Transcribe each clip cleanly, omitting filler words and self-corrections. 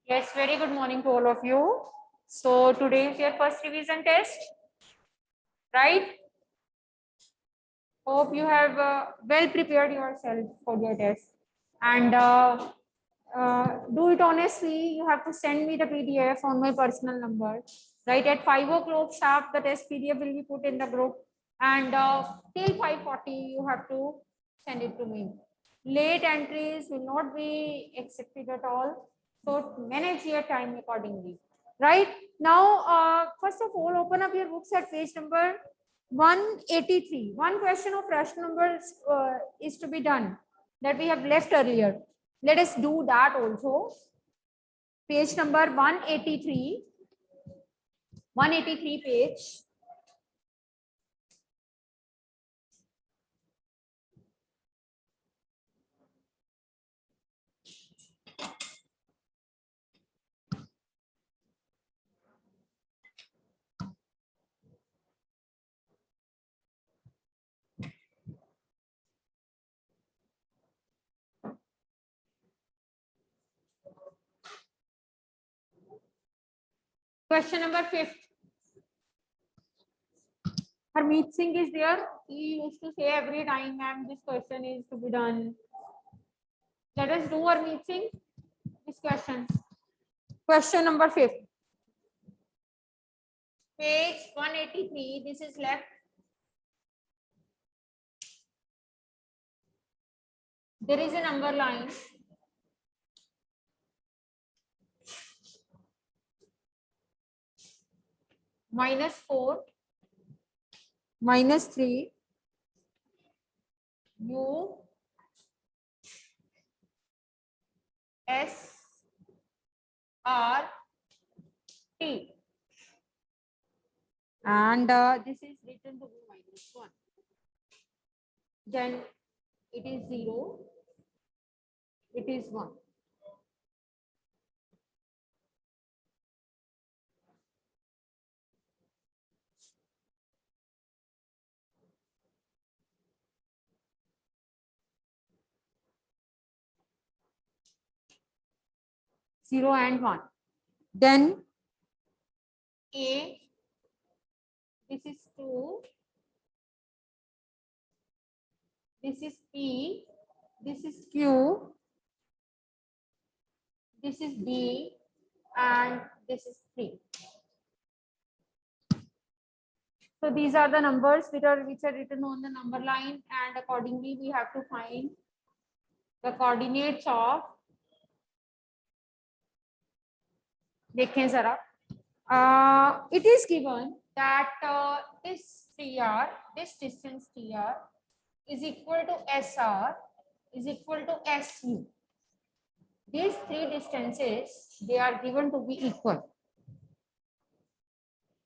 Yes, very good morning to all of you. So today is your first revision test, right? Hope you have well prepared yourself for your test. And do it honestly. You have to send me the PDF on my personal number. Right at 5 o'clock sharp, the test PDF will be put in the group. And till 5:40, you have to send it to me. Late entries will not be accepted at all. So manage your time accordingly. Right now, first of all, open up your books at page number 183. One question of rational numbers is to be done that we have left earlier. Let us do that also. Page number 183. 183 page. Question number 5. Harmeet Singh is there. He used to say every time, ma'am, this question is to be done. Let us do Harmeet Singh this question. Question number 5. Page 183. This is left. There is a number line. -4, -3, U, S, R, T. And this is written to be -1. Then it is 0. It is 1. Zero and 1. Then A, this is 2. This is P. This is Q. This is B. And this is 3. So these are the numbers which are written on the number line, and accordingly we have to find the coordinates of. देखें जरा. It is given that this TR, this distance TR is equal to SR is equal to SU. These three distances, they are given to be equal.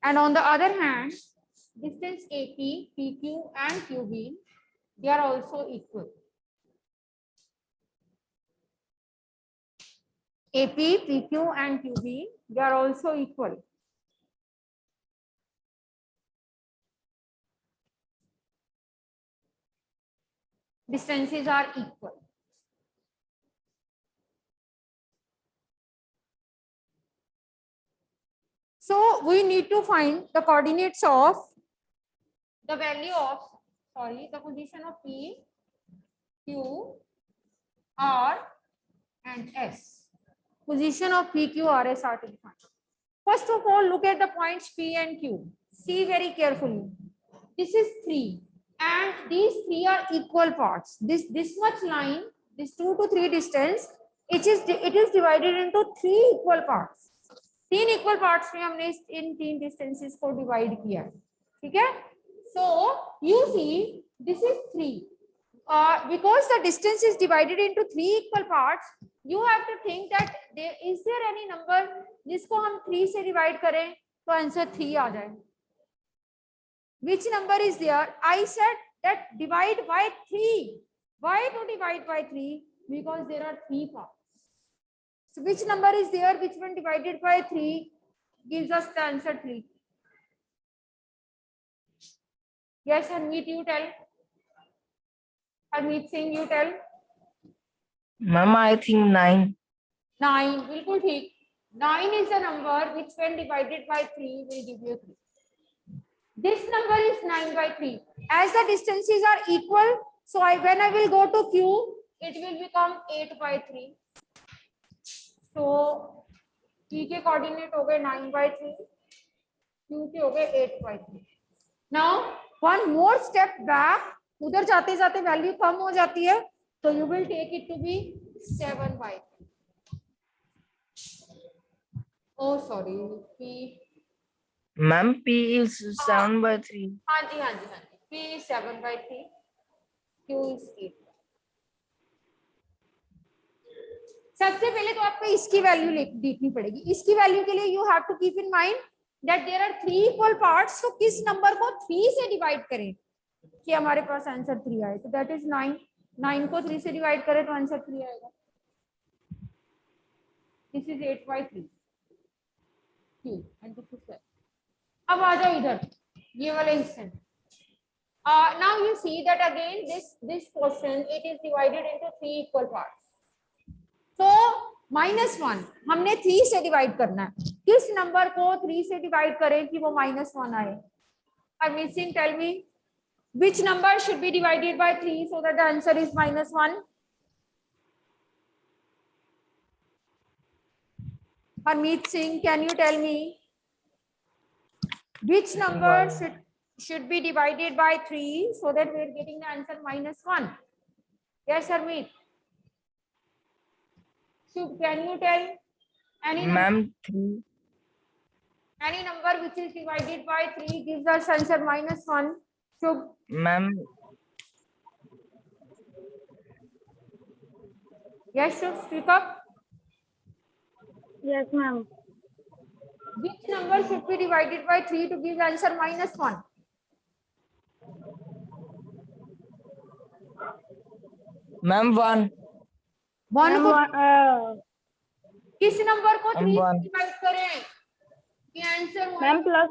And on the other hand, distance AP, PQ and QB, they are also equal. AP, PQ and QB, they are also equal. Distances are equal. So we need to find the coordinates of the value of, the position of P, Q, R and S. Position of P, Q, R, S are to be found. First of all, look at the points P and Q. See very carefully. This is 3 and these 3 are equal parts. This much line, this 2 to 3 distance, it is divided into 3 equal parts. 3 equal parts में हमने इन 3 distances को divide किया, ठीक है? So you see this is 3. Because the distance is divided into 3 equal parts, you have to think that is there any number जिसको हम 3 से divide करें तो आंसर 3 आ जाए. Which number is there? I said that divide by 3. Why to divide by 3? Because there are 3 parts. So which number is there? Which one divided by 3 gives us the answer 3? Yes, Harmeet, you tell. Harmeet Singh, you tell. Mama, I think 9. 9, बिल्कुल ठीक. 9 is the number which when divided by 3 will give you 3. This number is 9 by 3. As the distances are equal, so when I will go to Q, it will become 8 by 3. So P के coordinate हो गए 9 by 3, Q के हो गए 8 by 3. Now one more step back. उधर जाते जाते value कम हो जाती है, तो you will take it to be 7 by 3. Oh sorry, P. Ma'am P is 7 by 3. हाँ जी हाँ जी हाँ जी. P is 7 by 3. Q is 8. सबसे पहले तो आपको इसकी वैल्यू देखनी पड़ेगी. इसकी वैल्यू के लिए you have to keep in mind that there are 3 equal parts. तो किस नंबर को 3 से डिवाइड करें कि हमारे पास आंसर 3 आए. तो दैट इज 9. 9 को 3 से डिवाइड करें तो आंसर 3 आएगा. This is 8 by 3 Q and this is 7. अब आ जाओ इधर ये वाले हिस्से. Now you see that again this question it is divided into 3 equal parts. तो -1 हमने 3 से डिवाइड करना है. किस नंबर को 3 से डिवाइड करें कि वो -1 आए. Missing, tell me which number should be divided by 3 so that the answer is -1. Harmeet Singh, can you tell me which number should be divided by 3 so that we are getting the answer -1? Yes, Harmeet. Shubh, can you tell any number? Ma'am 3. Any number which is divided by 3 gives us answer -1. Shubh. Ma'am. Yes, Shubh, speak up. Yes, ma'am. Which number should be divided by 3 to give answer -1? Ma'am 1. 1 को किस number को 3 से 1. Divide करें कि answer ma'am plus.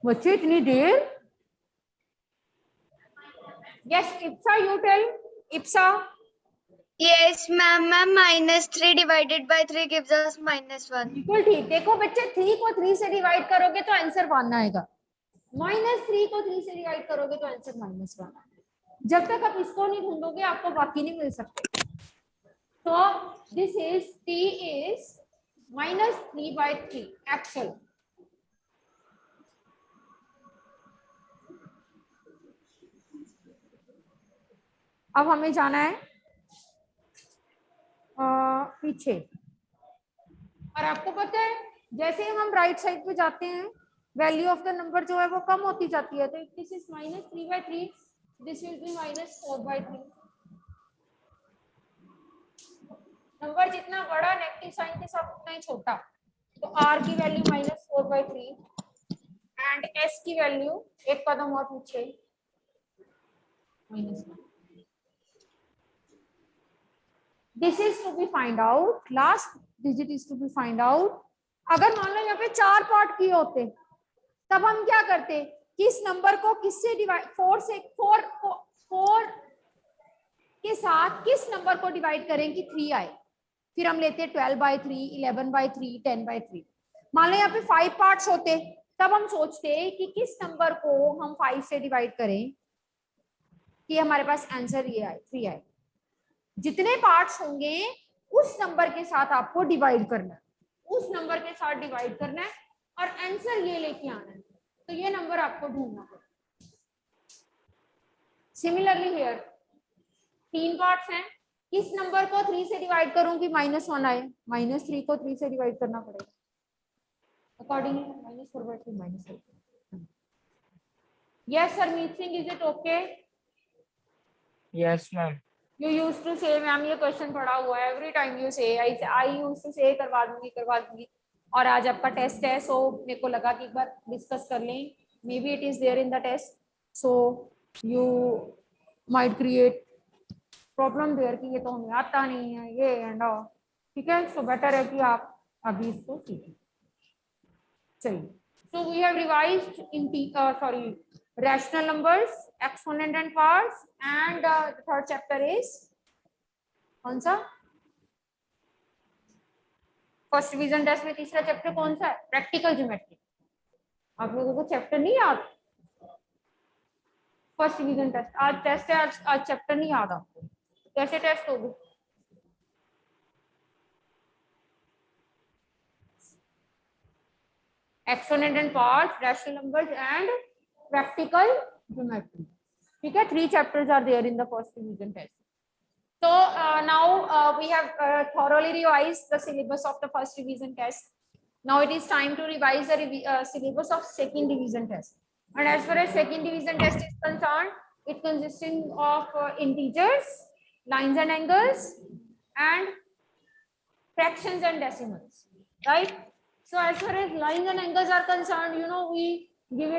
बच्चे इतनी देर. Yes, Ipsa, you tell. Ipsa. Yes, ma'am. Ma'am, -3 divided by 3 gives us -1. बिल्कुल ठीक. देखो बच्चे 3 को 3 से डिवाइड करोगे तो आंसर 1 आएगा. -3 को 3 से डिवाइड करोगे तो आंसर -1 आएगा. जब तक आप इसको नहीं ढूंढोगे आपको बाकी नहीं मिल सकते. तो this is T is -3 by 3 actual. अब हमें जाना है पीछे. और आपको पता है जैसे हम राइट साइड पे जाते हैं वैल्यू ऑफ द नंबर जो है वो कम होती जाती है. तो this is -3 by 3. This will be -4 by 3. Number जितना बड़ा नेगेटिव साइन के साथ उतना ही छोटा. तो r की वैल्यू -4 by 3 एंड s की वैल्यू एक कदम और पीछे -1. This is to be find out. Last digit is to be find out. अगर मान लो यहाँ पे 4 पार्ट किए होते तब हम क्या करते. किस नंबर को किससे डिवाइड 4 के साथ किस नंबर को डिवाइड करें कि 3 आए. फिर हम लेते 12 by 3, 11 by 3, 10 by 3. मान लो यहाँ पे 5 पार्ट्स होते तब हम सोचते कि किस नंबर को हम 5 से डिवाइड करें कि हमारे पास आंसर ये आए 3 आए. जितने पार्ट्स होंगे उस नंबर के साथ आपको डिवाइड करना है. उस नंबर के साथ डिवाइड करना है और आंसर ये लेके आना है. तो ये नंबर आपको ढूंढना पड़ेगा. सिमिलरली हियर 3 पार्ट्स हैं. किस नंबर को 3 से डिवाइड करूं कि -1 आए. -3 को 3 से डिवाइड करना पड़ेगा. Accordingly -4 by 3 -4. Yes Harmeet Singh, is it okay? Yes, ma'am. You used to say ma'am ये क्वेश्चन पढ़ा हुआ है. एवरी टाइम यू से आई यूज्ड टू से करवा दूंगी. और आज आपका टेस्ट है सो मेरे को लगा कि एक बार डिस्कस कर लें. Maybe it is there in the test so you might create problem there कि ये तो हमें आता नहीं है ये एंड ऑल. ठीक है. सो बेटर है कि आप अभी इसको सीखें. चलिए. So we have revised in rational numbers. exponent and parts, and the third chapter is कौन सा? फर्स्ट डिवीजन टेस्ट में तीसरा चैप्टर कौन सा है? Practical geometry. आप लोगों को चैप्टर नहीं याद? फर्स्ट डिवीजन टेस्ट आज टेस्ट है, आज चैप्टर नहीं याद आपको, कैसे टेस्ट होगी? Exponent and parts, rational numbers and practical geometry. ठीक है, 3 chapters are there in the first division test. So now we have thoroughly revised the syllabus of the first division test. Now it is time to revise the syllabus of second division test. And as far as second division test is concerned, it consisting of integers, lines and angles, and fractions and decimals, right? So as far as lines and angles are concerned, you know, we give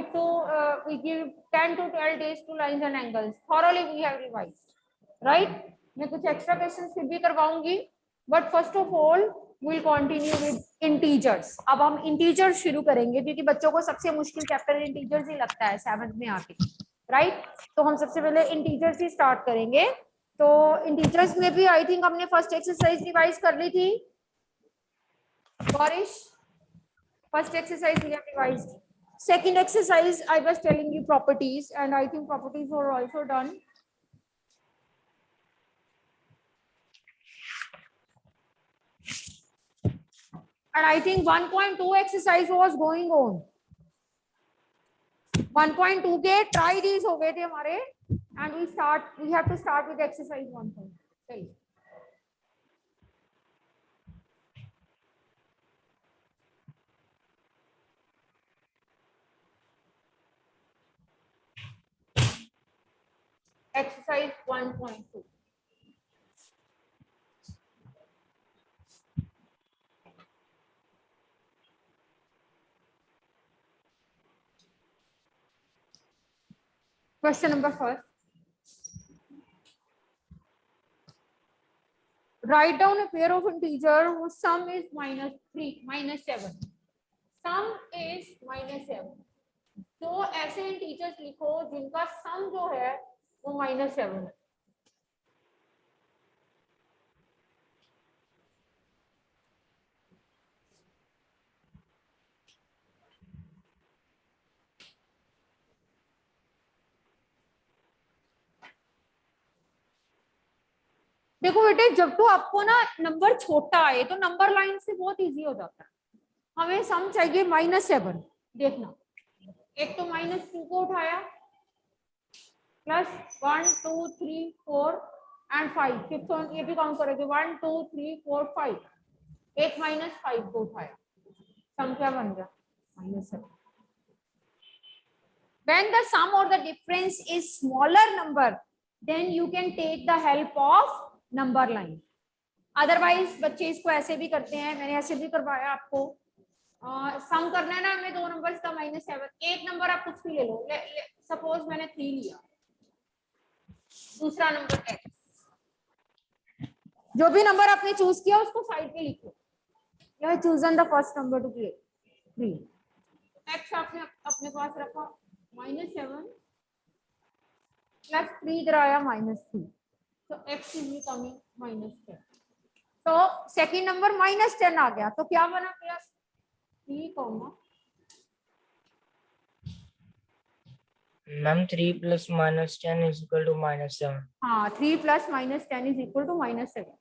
10 to 12 days to lines and angles. Thoroughly we have revised, right? मैं कुछ extra questions फिर भी करवाऊंगी, but first of all will continue with integers. अब हम integers शुरू करेंगे क्योंकि बच्चों को सबसे मुश्किल चैप्टर इंटीजर्स ही लगता है 7th में आके, राइट? तो हम सबसे पहले इंटीजर्स ही स्टार्ट करेंगे। तो इंटीजर्स में भी आई थिंक हमने फर्स्ट एक्सरसाइज रिवाइज कर ली थी। बारिश, first exercise we have revised. Second exercise I was telling you properties, and I think properties were also done. And I think 1.2 exercise was going on. 1.2 के try these हो गए थे हमारे, and we have to start with exercise 1.2. चलिए exercise 1.2. Question number first. Write down a pair of integer whose sum is -7. Sum is -7. तो ऐसे integers लिखो जिनका सम जो है वो -7 है। देखो बेटे, जब तो आपको ना नंबर छोटा आए तो नंबर लाइन से बहुत इजी हो जाता है। हमें सम चाहिए -7। देखना, एक तो -2 को उठाया, +1 2 3 4 एंड 5, फिफ्थ वन ये भी काउंट करोगे 1 2 3 4 5, एक -5 को उठाया, सम क्या बन गया? -7। When the sum or the difference is smaller number, then you can take the help of number line. Otherwise बच्चे इसको ऐसे भी करते हैं, मैंने ऐसे भी करवाया आपको। सम करना है ना हमें दो नंबर्स का -7, एक नंबर आप कुछ भी ले लो, सपोज मैंने 3 लिया, दूसरा नंबर x, जो भी नंबर आपने चूज किया उसको साइड पे लिखो। यह chosen the first number to be 3, x आपने अपने पास रखा -7 +3 इधर आया -3, तो x इज बिकमिंग -10। तो सेकंड नंबर -10 आ गया, तो क्या बना? +3, मैम 3 + -10 is equal to -7. हाँ, 3 + -10 is equal to -7।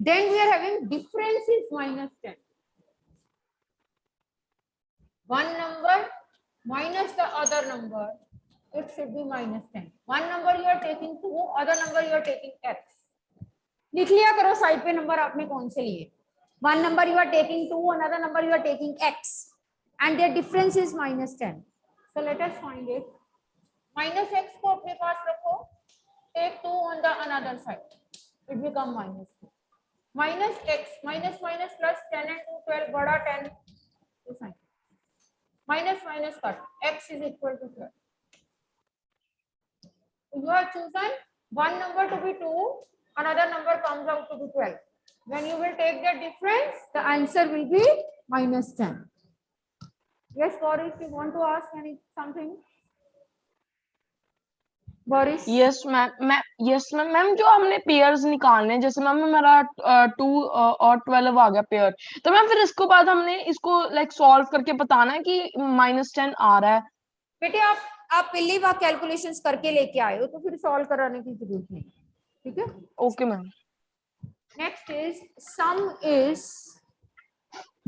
Then we are having difference is -10. One number minus the other number, it should be -10. One number you are taking 2, other number you are taking x. लिख लिया करो side पे number आपने कौन से लिए। One number you are taking 2, another number you are taking x, and their difference is -10. So let us find it. -x को अपने पास रखो, take 2 on the another side, it become -2. -x, minus plus 10 and 2 12, बड़ा 10, minus cut, x is equal to 12. You have chosen one number to be 2, another number comes out to be 12. When you will take the difference, the answer will be -10. Yes, Boris, you want to ask something? Boris? Yes ma'am ma'am जो हमने pairs निकालने, जैसे ma'am हमारा 2 और 12 आ गया pair, तो ma'am फिर इसको बाद हमने इसको लाइक सॉल्व करके बताना है कि -10 आ रहा है। बेटे आप पहली बार कैलकुलेशंस करके लेके आए हो तो फिर सॉल्व कराने की जरूरत नहीं, ठीक है? Okay ma'am. Next is some is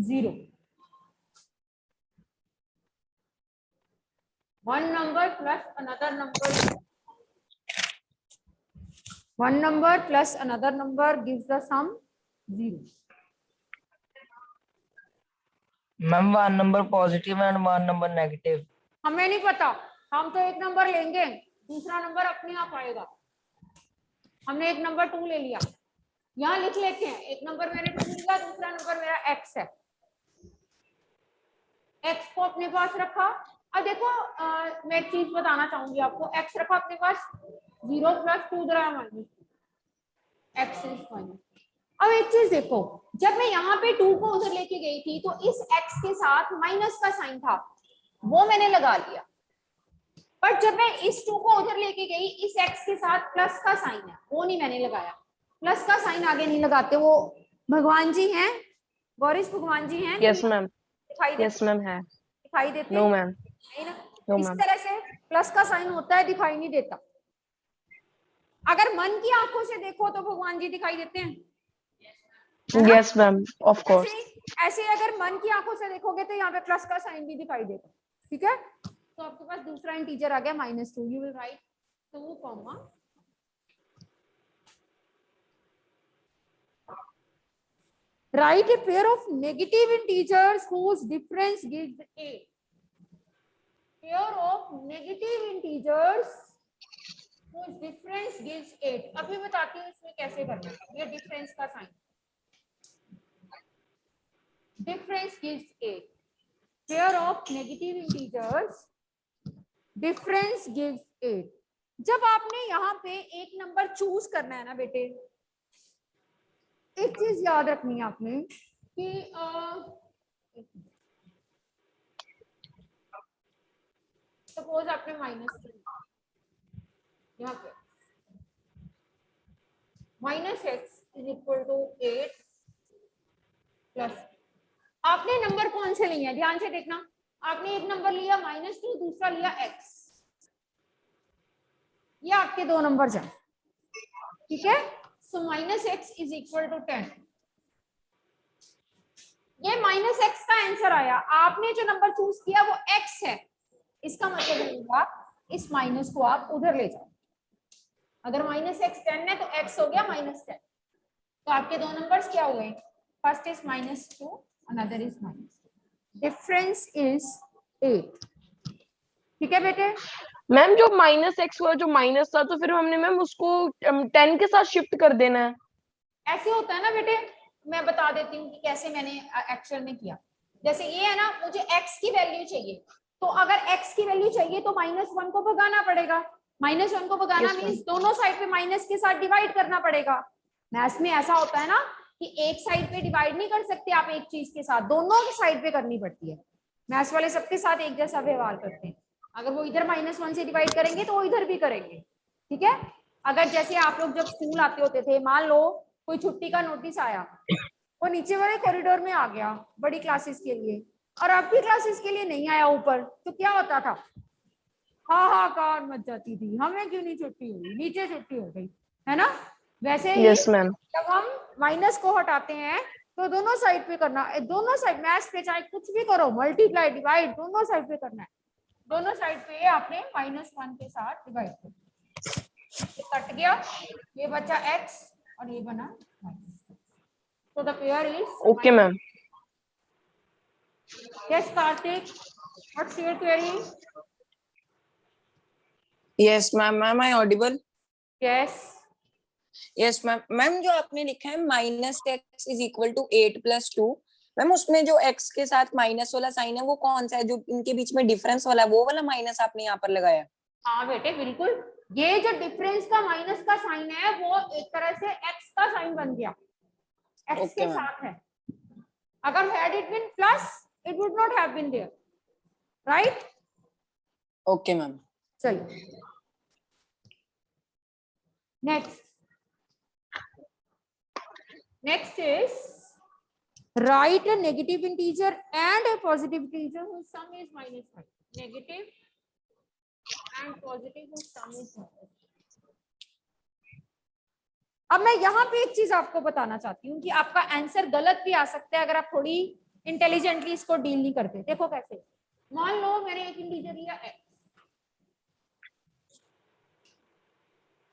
0. One number plus another number. One number plus another number gives the sum 0. Ma'am 1 number positive and 1 number negative. हमें नहीं पता, हम तो एक नंबर लेंगे, दूसरा नंबर अपने आप आएगा। हमने एक नंबर 2 ले लिया, यहाँ लिख लेते हैं, एक नंबर मैंने 2 लिया, दूसरा नंबर मेरा x है। x को अपने पास रखा। अब देखो मैं एक चीज बताना चाहूंगी आपको, x रखा अपने पास, 0 + 2 -2, x इज -। अब एक चीज देखो, जब मैं यहाँ पे 2 को उधर लेके गई थी तो इस x के साथ माइनस का साइन था, वो मैंने लगा लिया। पर जब मैं इस 2 को उधर लेके गई, इस x के साथ प्लस का साइन है, वो नहीं मैंने लगाया। प्लस का साइन आगे नहीं लगाते, वो भगवान जी हैं, बोरिस भगवान जी हैं। Yes ma'am. दिखाई देते? यस मैम है। दिखाई देते? No ma'am. नहीं ना? नो इस मैम। तरह से प्लस का साइन होता है, दिखाई नहीं देता। अगर मन की आंखों से देखो तो भगवान जी दिखाई देते हैं, यस मैम, ऑफ कोर्स। ऐसे अगर मन की आंखों से देखोगे तो यहाँ पे प्लस का साइन भी दिखाई देगा, ठीक है? तो आपके पास दूसरा इंटीजर आ गया -2। You will write 2, write a pair of negative integers whose difference gives 8. Pair of negative integers whose difference gives 8. अभी बताती हूँ इसमें कैसे करना है, ये डिफरेंस का sign, difference gives 8. Pair of negative integers, difference gives 8. जब आपने यहाँ पे एक नंबर चूज करना है ना बेटे, एक चीज याद रखनी है आपने कि सपोज आपने -2 यहाँ पे -x = 8 प्लस, आपने नंबर कौन से लिए हैं ध्यान से देखना। आपने एक नंबर लिया -2, दूसरा लिया x, ये आपके 2 नंबर हैं, ठीक है? सो -x = 10। ये -x का आंसर आया। आपने जो नंबर चूज किया वो x है, इसका मतलब होगा इस माइनस को आप उधर ले जाओ। अगर -x 10 है तो x हो गया -10। तो आपके 2 नंबर्स क्या हुए? First is -2, another is -2। Difference is 8, ठीक है बेटे? मैम जो -x हुआ, जो माइनस था, तो फिर हमने मैम उसको 10 के साथ शिफ्ट कर देना है। ऐसे होता है ना बेटे, मैं बता देती हूँ कि कैसे मैंने एक्चुअल में किया। जैसे ये है ना, मुझे x की वैल्यू चाहिए, तो अगर x की वैल्यू चाहिए तो -1 को भगाना पड़ेगा। -1 को भगाना मीन्स दोनों साइड पे माइनस के साथ डिवाइड करना पड़ेगा। मैथ्स में ऐसा होता है ना कि एक साइड पे डिवाइड नहीं कर सकते आप एक चीज के साथ, दोनों की साइड पे करनी पड़ती है। मैथ्स वाले सबके साथ एक जैसा व्यवहार करते हैं। अगर वो इधर -1 से डिवाइड करेंगे तो वो इधर भी करेंगे, ठीक है? अगर जैसे आप लोग जब स्कूल आते होते थे, मान लो कोई छुट्टी का नोटिस आया, वो नीचे वाले कॉरिडोर में आ गया बड़ी क्लासेस के लिए, और आपकी क्लासेस के लिए नहीं आया ऊपर, तो क्या होता था? हाहाकार मच जाती थी, हमें क्यों नहीं छुट्टी हुई, नीचे छुट्टी हो गई, है ना? वैसे ही यस मैम। जब हम माइनस को हटाते हैं तो दोनों साइड पे करना, दोनों साइड मैथ्स पे चाहे कुछ भी करो, मल्टीप्लाई डिवाइड दोनों साइड पे करना है। दोनों साइड पे आपने -1 के साथ डिवाइड कर, ये कट गया, ये बचा x और ये बना -, तो the pair is okay ma'am. Yes Kartik, what's your query? Yes, ma'am. Am I audible? Yes Yes, ma'am. Ma'am जो आपने लिखा है -x = 8 + 2, मैम उसमें जो x के साथ माइनस वाला साइन है वो कौन सा है? जो इनके बीच में डिफरेंस वाला, वो वाला माइनस आपने यहाँ पर लगाया? हाँ बेटे बिल्कुल, ये जो डिफरेंस का माइनस का साइन है वो एक तरह से x का साइन बन गया। x Okay, के ma'am. साथ है. अगर had it been plus, it would not have been there, right? Okay, ma'am. चलिए next is write a negative integer and a positive integer whose sum is -5. Negative and positive whose sum is -5. अब मैं यहाँ पे एक चीज आपको बताना चाहती हूँ कि आपका आंसर गलत भी आ सकता है अगर आप थोड़ी इंटेलिजेंटली इसको डील नहीं करते. देखो कैसे, मान लो मैंने एक इंटीजर लिया x.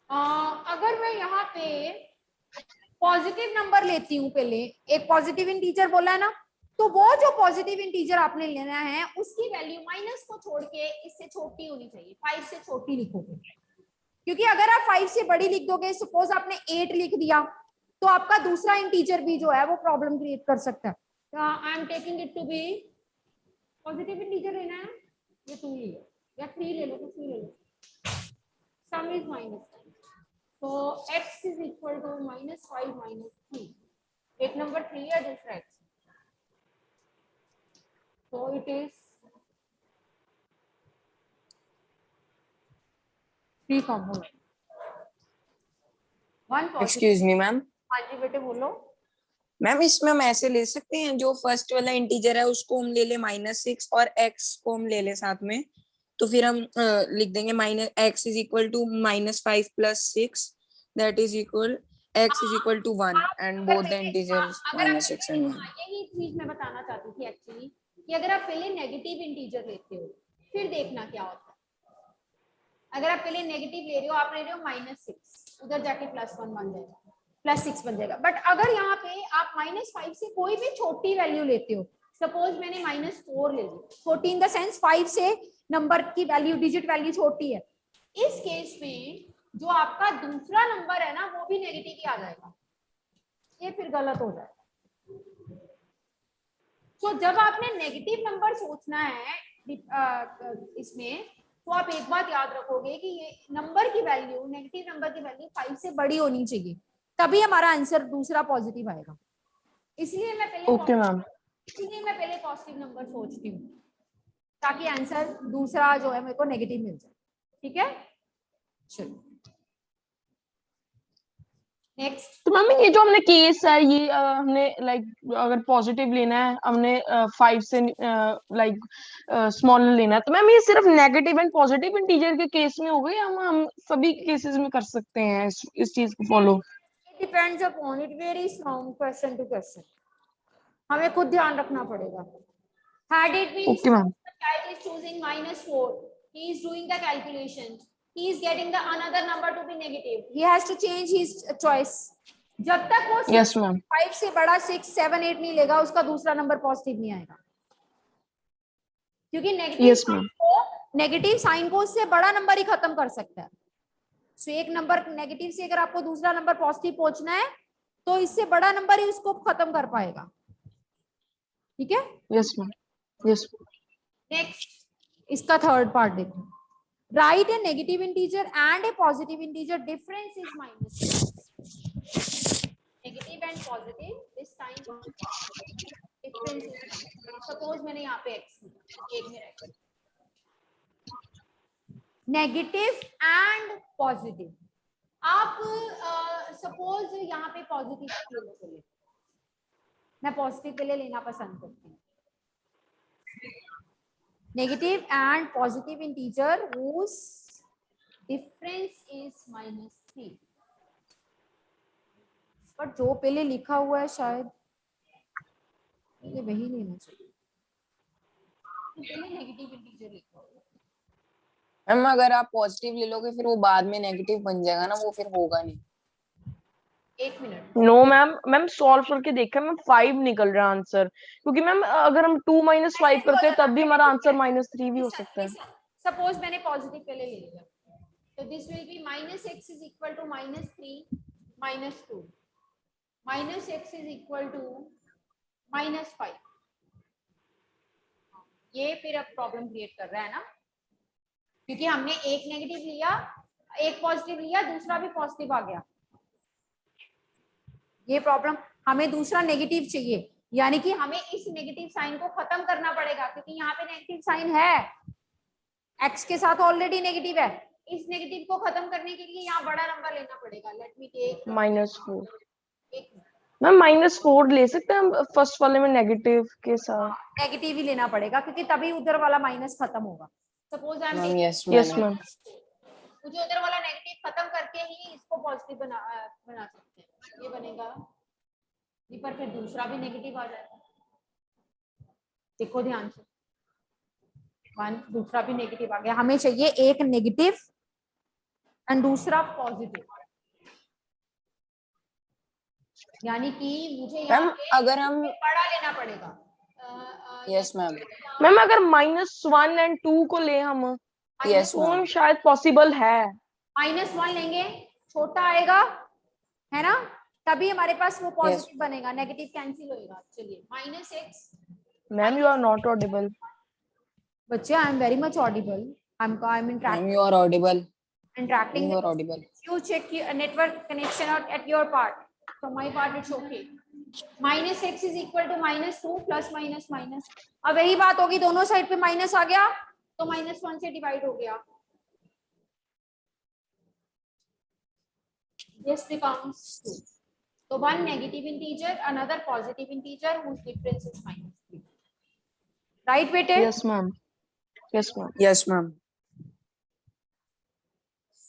अगर मैं यहाँ पे पॉजिटिव नंबर लेती हूँ, पहले एक पॉजिटिव इंटीजर बोला है ना, तो वो जो पॉजिटिव इंटीजर आपने लेना है उसकी वैल्यू माइनस को छोड़ के इससे छोटी होनी चाहिए. 5 से छोटी लिखोगे, क्योंकि अगर आप 5 से बड़ी लिख दोगे, सपोज आपने 8 लिख दिया, तो आपका दूसरा इंटीजर भी जो है वो प्रॉब्लम क्रिएट कर सकता है. I am taking it to be positive integer लेना है, ये 2 ले लो या 3 ले लो, कुछ भी ले लो. Sum is minus. So x is equal to -5 -3. एक नंबर 3 है, दूसरा x. So it is 3 component. One positive. Excuse me, ma'am. हाँ जी बेटे बोलो. मैम इसमें हम ऐसे ले सकते हैं, जो फर्स्ट वाला इंटीजर है उसको हम ले ले -6 और x को हम ले ले साथ में, तो फिर हम लिख देंगे x is equal to -5 plus 6, that is equal x is equal to 1 and both the integers -6 and 1. यही चीज मैं बताना चाहती थी एक्चुअली, कि अगर आप पहले नेगेटिव इंटीजर लेते हो फिर देखना क्या होता है. अगर आप पहले नेगेटिव ले रहे हो, आप ले रहे हो -6, उधर जाके +1 बन जाएगा, +6 बन जाएगा. बट अगर यहाँ पे आप -5 से कोई भी छोटी वैल्यू लेते हो, सपोज मैंने -4 ले ली, छोटी इन द सेंस 5 से नंबर की वैल्यू, डिजिट वैल्यू छोटी है, इस केस में जो आपका दूसरा नंबर है ना वो भी नेगेटिव ही आ जाएगा. ये फिर गलत हो जाएगा. तो जब आपने नेगेटिव नंबर सोचना है इसमें, तो आप एक बात याद रखोगे कि ये नंबर की वैल्यू, नेगेटिव नंबर की वैल्यू 5 से बड़ी होनी चाहिए, तभी हमारा आंसर दूसरा पॉजिटिव आएगा. इसलिए मैं पहले पॉजिटिव नंबर सोचती हूँ, ताकि आंसर दूसरा जो है मेरे को नेगेटिव मिल जाए. ठीक है, चलो नेक्स्ट. तो मैम ये जो हमने केस है, ये हमने लाइक अगर पॉजिटिव लेना है, हमने 5 से लाइक स्मॉलर लेना है, तो मैम ये सिर्फ नेगेटिव एंड पॉजिटिव इंटीजर के केस में हो गए, हम सभी केसेस में कर सकते हैं इस चीज को follow? It depends upon it, varies from question to question. हमें खुद ध्यान रखना पड़ेगा. Had it been Okay, ma'am. the child is choosing -4, he is doing the calculation, he is getting the another number to be negative, he has to change his choice. जब तक वो Yes, ma'am. 5 से बड़ा 6, 7, 8 नहीं लेगा, उसका दूसरा number positive नहीं आएगा, क्योंकि Yes, ma'am. नेगेटिव साइन को उससे बड़ा नंबर ही खत्म कर सकता है. सो एक नंबर नेगेटिव से अगर आपको दूसरा नंबर पॉजिटिव पहुंचना है, तो इससे बड़ा नंबर ही उसको खत्म कर पाएगा. ठीक है. Yes, ma'am. Yes. नेक्स्ट, इसका थर्ड पार्ट देखो. Right A negative integer and A positive integer, difference is -. Negative and positive, this time difference is, suppose मैंने यहाँ पे x एक में रखा, नेगेटिव एंड पॉजिटिव. आप सपोज यहाँ पे पॉजिटिव ले लो, मैं पॉजिटिव के लिए लेना पसंद करती हूँ. Negative and positive integer whose difference is -3. पर जो पहले लिखा हुआ है शायद ये वही लेना चाहिए. तो पहले नेगेटिव इंटीजर लिखा हुआ है. मैम अगर आप पॉजिटिव ले लोगे फिर वो बाद में नेगेटिव बन जाएगा ना, वो फिर होगा नहीं. एक मिनट. नो मैम सॉल्व करके देखा मैम, 5 निकल रहा है आंसर, क्योंकि मैम अगर हम 2 - 5 करते हैं तब भी हमारा आंसर -3 भी हो सकता है. सपोज मैंने पॉजिटिव पहले ले लिया, तो this will be -x is equal to -3 -2, -x is equal to -5. ये फिर अब प्रॉब्लम क्रिएट कर रहा है ना, क्योंकि हमने एक नेगेटिव लिया, एक पॉजिटिव लिया, दूसरा भी पॉजिटिव आ गया. ये प्रॉब्लम, हमें दूसरा नेगेटिव चाहिए, यानी कि हमें इस नेगेटिव साइन को खत्म करना पड़ेगा, क्योंकि यहाँ पे नेगेटिव साइन है, एक्स के साथ ऑलरेडी नेगेटिव है। इस नेगेटिव को खत्म करने के लिए यहाँ बड़ा नंबर लेना पड़ेगा। Let me take -4। एक मैम -4 ले सकते हैं हम फर्स्ट वाले में नेगेटिव के साथ? नेगेटिव ही लेना पड़ेगा, क्योंकि तभी उधर वाला माइनस खत्म होगा। Suppose I am ma'am yes yes ma'am ma'am. मुझे उधर वाला नेगेटिव खत्म करके ही इसको पॉजिटिव बना सकते हैं। ये बनेगा ये, पर फिर दूसरा भी नेगेटिव आ जाएगा। देखो ध्यान से, 1 दूसरा भी नेगेटिव आ गया। हमें चाहिए एक नेगेटिव एंड दूसरा पॉजिटिव, यानी कि मुझे यहाँ मैम पे अगर हम बड़ा लेना पड़ेगा। यस मैम मैम अगर -1 एंड 2 को ले हम, यस तो मैम शायद पॉसिबल है। -1 लेंगे, छोटा आएगा है ना, तभी हमारे पास वो पॉजिटिव बनेगा, नेगेटिव कैंसिल होएगा। चलिए -x। Ma'am you are not audible. बच्चे I am very much audible, I am ma'am you are audible, interacting you with are audible. you. Check your network connection out at your part. From my part it's okay. -x is equal to -2 plus minus minus। अब वही बात होगी, दोनों side पे minus आ गया तो -1 से divide हो गया। This becomes 2. So one negative integer, another positive integer whose difference is -3. Right, bete? Yes ma'am yes ma'am. Yes ma'am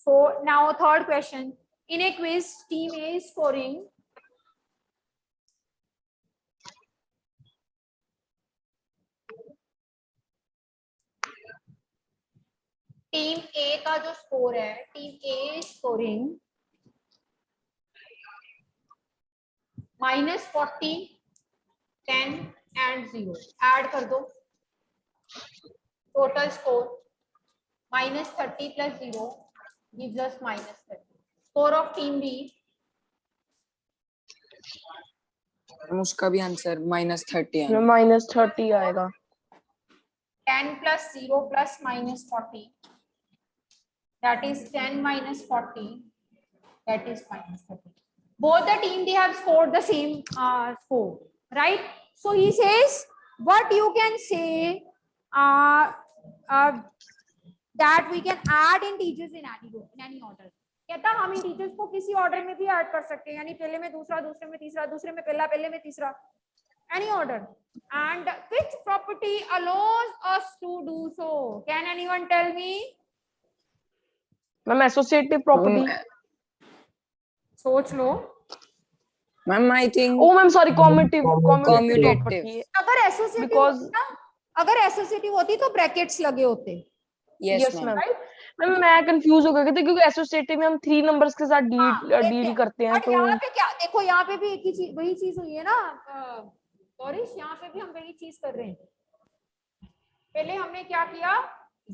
So now third question. In a quiz, team A is scoring team A का जो score है, team A scoring -40, 10 and 0। Add कर दो, total score -30 plus 0 gives us -30। Score of team B उसका भी answer -30 है। -30 आएगा। 10 plus 0 plus -40, that is 10 minus 40, that is -30। Both the team, they have scored the same score, right? So he says what you can say that we can add integers in any order। कहता हम integers को किसी order में भी add कर सकते हैं, यानी पहले में दूसरा, दूसरे में तीसरा, दूसरे में पहला, पहले में तीसरा, any order। and which property allows us to do so? Can anyone tell me? Ma'am associative property. सोच लो। Ma'am I think oh ma'am sorry, commutative Commutative। Property. अगर एसोसिएटिव Because- होती ना, अगर एसोसिएटिव होती तो ब्रैकेट्स लगे होते। Yes ma'am. मैम मैम मैं कंफ्यूज हो गया था, क्योंकि एसोसिएटिव में हम 3 नंबर्स के साथ डील करते हैं, बट तो यहाँ पे क्या देखो, यहाँ पे भी एक ही चीज, वही चीज हुई है ना गौरीश, यहाँ पे भी हम वही चीज कर रहे हैं। पहले हमने क्या किया,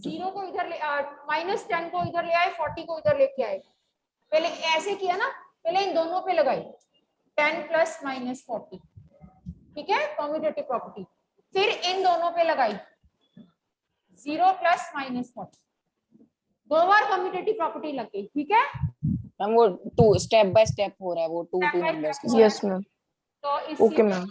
0 को इधर ले, -10 को इधर ले आए, 40 को इधर लेके आए। पहले ऐसे किया ना, पहले इन दोनों पे लगाई 10 प्लस -40, ठीक है, कम्यूटेटिव प्रॉपर्टी। फिर इन दोनों पे लगाई 0 प्लस -40, 2 बार कम्यूटेटिव प्रॉपर्टी लग गई, ठीक है। मैम वो 2 स्टेप बाय स्टेप हो रहा है, वो 2 नंबर्स के साथ। Yes ma'am. तो इस ओके मैम।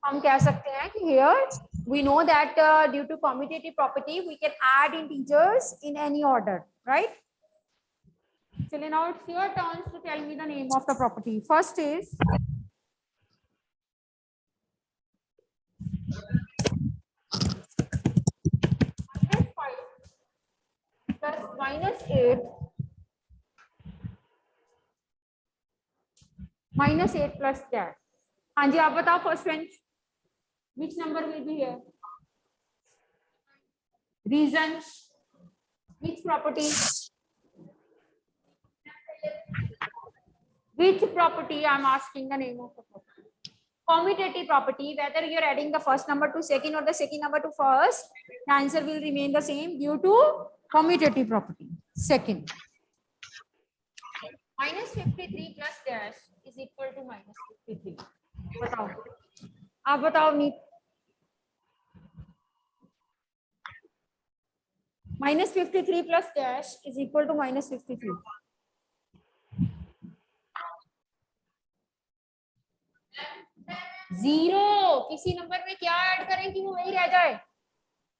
हम कह सकते हैं कि here we know that due to commutative property we can add integers in any order, right? So now it's your turn to tell me the name of the property. First is -5 plus -8 -8 plus that। हाँ जी, आप बताओ first bench, which number will be here? Reason, which property? Which property? I'm asking the name of the property. Commutative property, whether you're adding the first number to second or the second number to first, the answer will remain the same due to commutative property. Second, -53 plus dash is equal to -53। बताओ, आप बताओ नीट। -53 plus dash is equal to -53। Zero. किसी नंबर में क्या add करें कि वो वही रह जाए?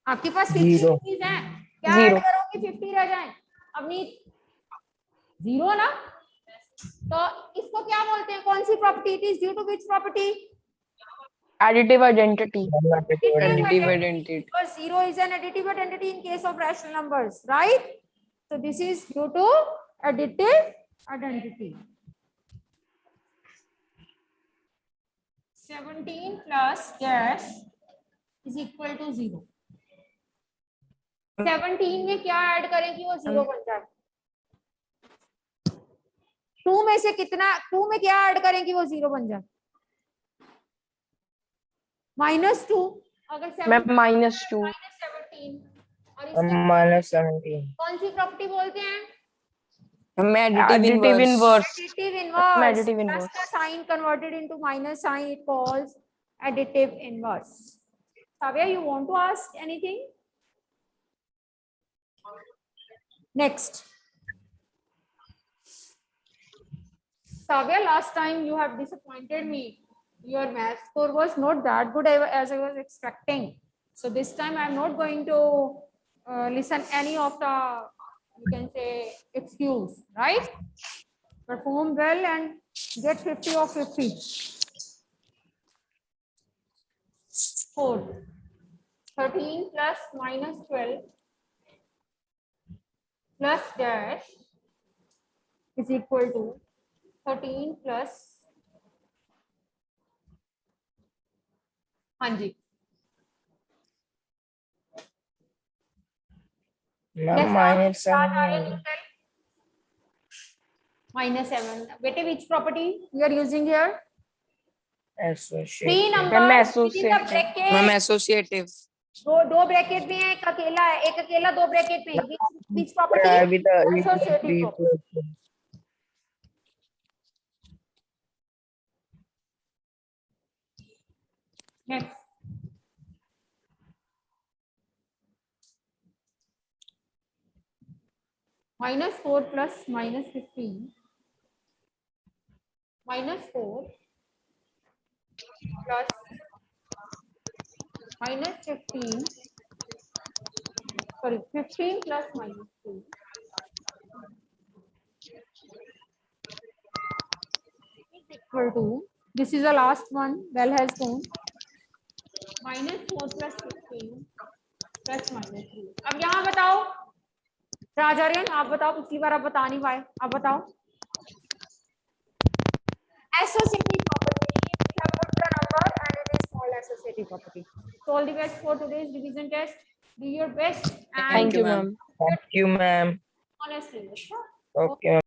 आपके पास 50 Zero. रुपीज है, क्या ऐड Zero. करोगे 50 रह जाए? अपनी जीरो ना, तो इसको क्या बोलते हैं? कौन सी property? It is due to which property? Additive identity. Additive identity. Because zero is an additive identity in case of rational numbers, right? So this is due to additive identity. 17 plus dash is equal to 0. 17 में क्या add करें कि वो 0 बन जाए? 2 में से कितना, 2 में क्या ऐड करें कि वो 0 बन जाए? -2। अगर मैम -2. -17 और इसको -17. कौन सी प्रॉपर्टी बोलते हैं? Additive Additive inverse. inverse. Additive inverse. Additive Plus inverse. the sign converted into minus sign, it calls additive inverse. Savya, you want to ask anything? Next. Savya, last time you have disappointed me. Your math score was not that good as I was expecting. So this time I am not going to listen any of the, you can say, excuse, right? Perform well and get 50 of 50. 4. 13 plus -12 plus dash is equal to 13 plus, हाँ जी, Ma'am, -7. -7. बेटे which property we are using here? Associate. 3 Ma'am, numbers within the associative. bracket. Ma'am, associative. दो bracket में है, एक अकेला है, एक अकेला दो ब्रैकेट में। which property? Yeah, with the Associative property. Next. -4 plus -15 -4 plus -15, sorry, 15 plus -2 is equal to, this is the last one, bell has gone, -4 plus 15 plus -3. अब यहाँ बताओ राजार्यन, आप बताओ, पिछली बार आप बता नहीं पाए, आप बताओ। Associative property, we have put the number and it is called associative property. So all the best for today's division test. Do your best and Thank you, ma'am. Thank you, ma'am. honestly. Okay.